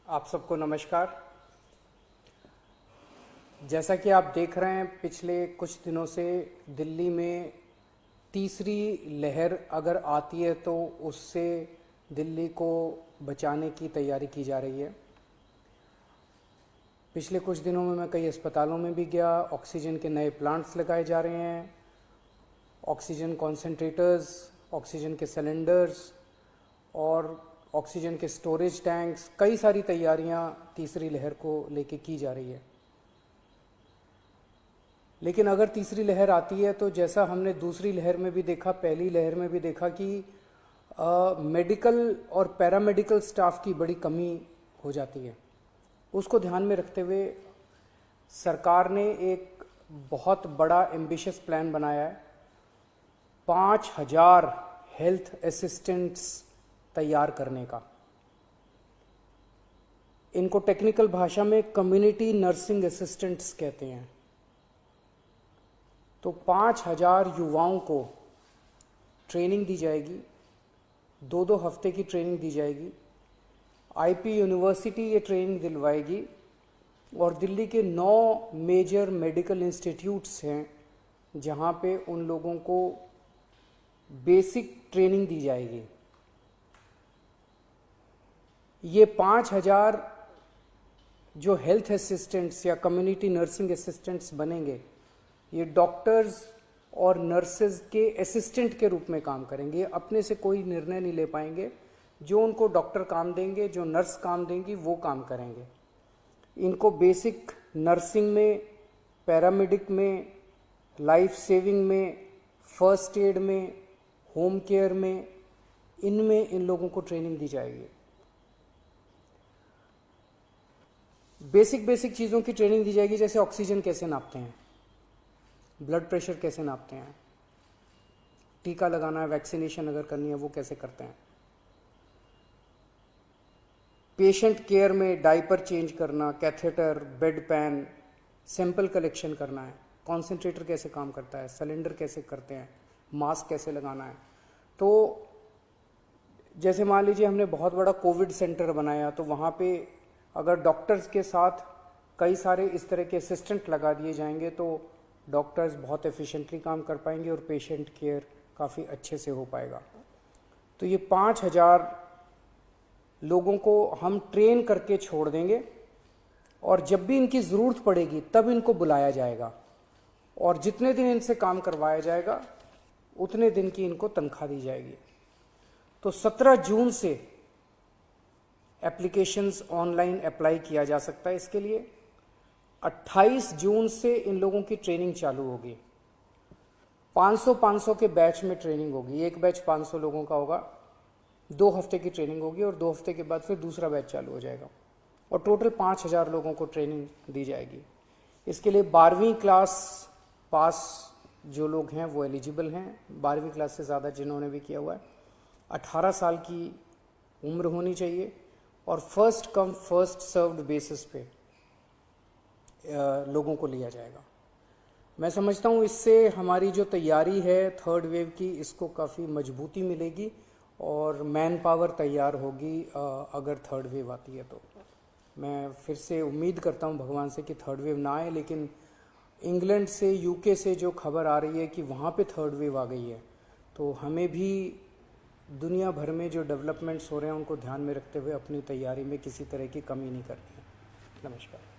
आप सबको नमस्कार। जैसा कि आप देख रहे हैं, पिछले कुछ दिनों से दिल्ली में तीसरी लहर अगर आती है तो उससे दिल्ली को बचाने की तैयारी की जा रही है। पिछले कुछ दिनों में मैं कई अस्पतालों में भी गया। ऑक्सीजन के नए प्लांट्स लगाए जा रहे हैं, ऑक्सीजन कॉन्सेंट्रेटर्स, ऑक्सीजन के सिलेंडर्स और ऑक्सीजन के स्टोरेज टैंक्स, कई सारी तैयारियां तीसरी लहर को लेके की जा रही है। लेकिन अगर तीसरी लहर आती है तो जैसा हमने दूसरी लहर में भी देखा, पहली लहर में भी देखा कि मेडिकल और पैरामेडिकल स्टाफ की बड़ी कमी हो जाती है। उसको ध्यान में रखते हुए सरकार ने एक बहुत बड़ा एम्बिशियस प्लान बनाया है। 5000 हेल्थ असिस्टेंट्स तैयार करने का। इनको टेक्निकल भाषा में कम्युनिटी नर्सिंग असिस्टेंट्स कहते हैं। तो 5000 युवाओं को ट्रेनिंग दी जाएगी, 2-2 हफ्ते की ट्रेनिंग दी जाएगी। आईपी यूनिवर्सिटी ये ट्रेनिंग दिलवाएगी और दिल्ली के 9 मेजर मेडिकल इंस्टीट्यूट्स हैं जहां पे उन लोगों को बेसिक ट्रेनिंग दी जाएगी। ये 5000 जो हेल्थ असिस्टेंट्स या कम्युनिटी नर्सिंग असिस्टेंट्स बनेंगे, ये डॉक्टर्स और नर्सेज के असिस्टेंट के रूप में काम करेंगे। अपने से कोई निर्णय नहीं ले पाएंगे। जो उनको डॉक्टर काम देंगे, जो नर्स काम देंगी, वो काम करेंगे। इनको बेसिक नर्सिंग में, पैरामेडिक में, लाइफ सेविंग में, फर्स्ट एड में, होम केयर में, इनमें इन लोगों को ट्रेनिंग दी जाएगी। बेसिक चीज़ों की ट्रेनिंग दी जाएगी, जैसे ऑक्सीजन कैसे नापते हैं, ब्लड प्रेशर कैसे नापते हैं, टीका लगाना है, वैक्सीनेशन अगर करनी है वो कैसे करते हैं, पेशेंट केयर में डायपर चेंज करना, catheter, bed pan, sample collection करना है, कॉन्सेंट्रेटर कैसे काम करता है, सिलेंडर कैसे करते हैं, मास्क कैसे लगाना है। तो जैसे मान लीजिए हमने बहुत बड़ा कोविड सेंटर बनाया, तो वहाँ पे अगर डॉक्टर्स के साथ कई सारे इस तरह के असिस्टेंट लगा दिए जाएंगे तो डॉक्टर्स बहुत एफिशिएंटली काम कर पाएंगे और पेशेंट केयर काफ़ी अच्छे से हो पाएगा। तो ये 5000 लोगों को हम ट्रेन करके छोड़ देंगे और जब भी इनकी ज़रूरत पड़ेगी तब इनको बुलाया जाएगा और जितने दिन इनसे काम करवाया जाएगा उतने दिन की इनको तनख्वाह दी जाएगी। तो 17 जून से एप्लीकेशंस ऑनलाइन अप्लाई किया जा सकता है इसके लिए। 28 जून से इन लोगों की ट्रेनिंग चालू होगी। 500 के बैच में ट्रेनिंग होगी। एक बैच 500 लोगों का होगा, 2 हफ्ते की ट्रेनिंग होगी और 2 हफ्ते के बाद फिर दूसरा बैच चालू हो जाएगा और टोटल 5000 लोगों को ट्रेनिंग दी जाएगी। इसके लिए 12वीं क्लास पास जो लोग हैं वो एलिजिबल हैं, 12वीं क्लास से ज़्यादा जिन्होंने भी किया हुआ है। 18 साल की उम्र होनी चाहिए और first come first served basis पे लोगों को लिया जाएगा। मैं समझता हूँ इससे हमारी जो तैयारी है थर्ड वेव की, इसको काफ़ी मजबूती मिलेगी और मैन पावर तैयार होगी अगर थर्ड वेव आती है तो। मैं फिर से उम्मीद करता हूँ भगवान से कि थर्ड वेव ना आए, लेकिन इंग्लैंड से, यूके से जो खबर आ रही है कि वहाँ पे थर्ड वेव आ गई है, तो हमें भी दुनिया भर में जो डेवलपमेंट्स हो रहे हैं उनको ध्यान में रखते हुए अपनी तैयारी में किसी तरह की कमी नहीं करनी है। नमस्कार।